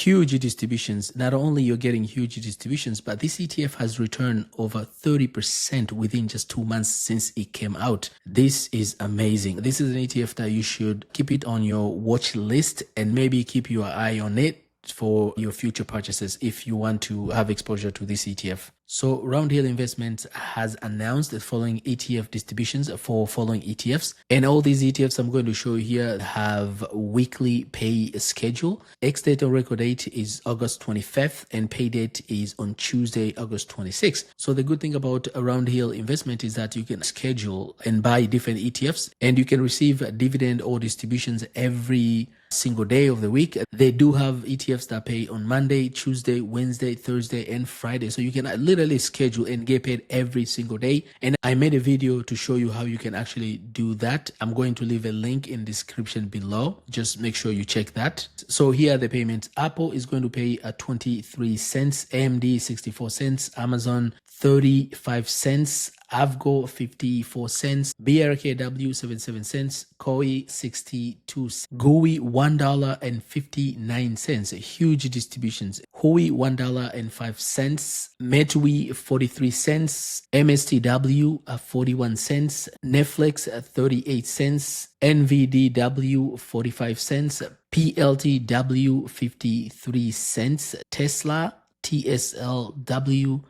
huge distributions. Not only you're getting huge distributions, but this ETF has returned over 30% within just 2 months since it came out. This is amazing. This is an ETF that you should keep it on your watch list and maybe keep your eye on it for your future purchases if you want to have exposure to this ETF. So Roundhill Investments has announced the following ETF distributions for following ETFs. And all these ETFs I'm going to show you here have weekly pay schedule. Ex-date or record date is August 25th and pay date is on Tuesday, August 26th. So the good thing about Roundhill Investment is that you can schedule and buy different ETFs and you can receive dividend or distributions every single day of the week. They do have ETFs that pay on Monday, Tuesday, Wednesday, Thursday, and Friday. So you can literally schedule and get paid every single day. And I made a video to show you how you can actually do that. I'm going to leave a link in the description below. Just make sure you check that. So here are the payments. Apple is going to pay 23 cents, AMD 64 cents, Amazon 35 cents, Avgo 54 cents, BRKW 77 cents, Koi 62 cents, GUI $1.59, huge distributions. Hui $1.05, Metui 43 cents, MSTW 41 cents, Netflix 38 cents, NVDW 45 cents, PLTW 53 cents, Tesla TSLW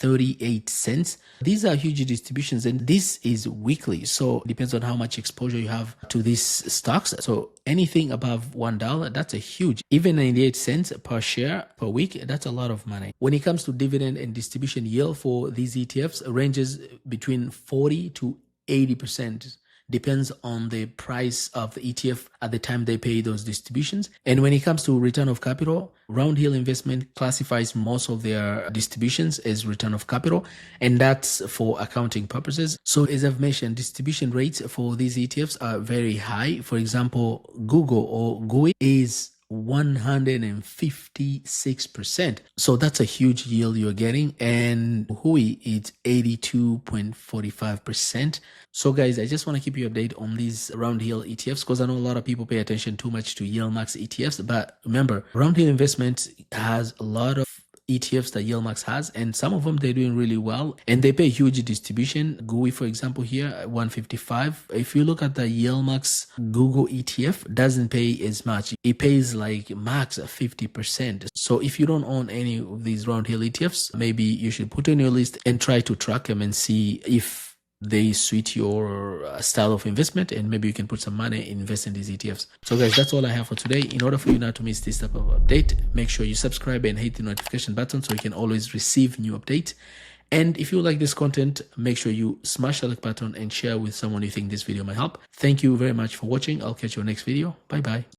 38 cents. These are huge distributions and this is weekly. So it depends on how much exposure you have to these stocks. So anything above $1, that's a huge, even 98 cents per share per week, that's a lot of money. When it comes to dividend and distribution yield for these ETFs, ranges between 40 to 80%. Depends on the price of the ETF at the time they pay those distributions. And when it comes to return of capital, Roundhill Investment classifies most of their distributions as return of capital, and that's for accounting purposes. So as I've mentioned, distribution rates for these ETFs are very high. For example, Google or GUI is 156%. So that's a huge yield you're getting. And Hui is 82.45%. So guys, I just want to keep you updated on these Roundhill ETFs because I know a lot of people pay attention too much to YieldMax ETFs. But remember, Roundhill Investment has a lot of ETFs that YieldMax has, and some of them they're doing really well and they pay huge distribution. GUI, for example, here 155. If you look at the YieldMax Google ETF, doesn't pay as much. It pays like max 50%. So if you don't own any of these Roundhill ETFs, maybe you should put on your list and try to track them and see if they suit your style of investment, and maybe you can put some money and invest in these ETFs. So guys, that's all I have for today. In order for you not to miss this type of update, make sure you subscribe and hit the notification button so you can always receive new updates. And if you like this content, make sure you smash the like button and share with someone you think this video might help. Thank you very much for watching. I'll catch you next video. Bye bye.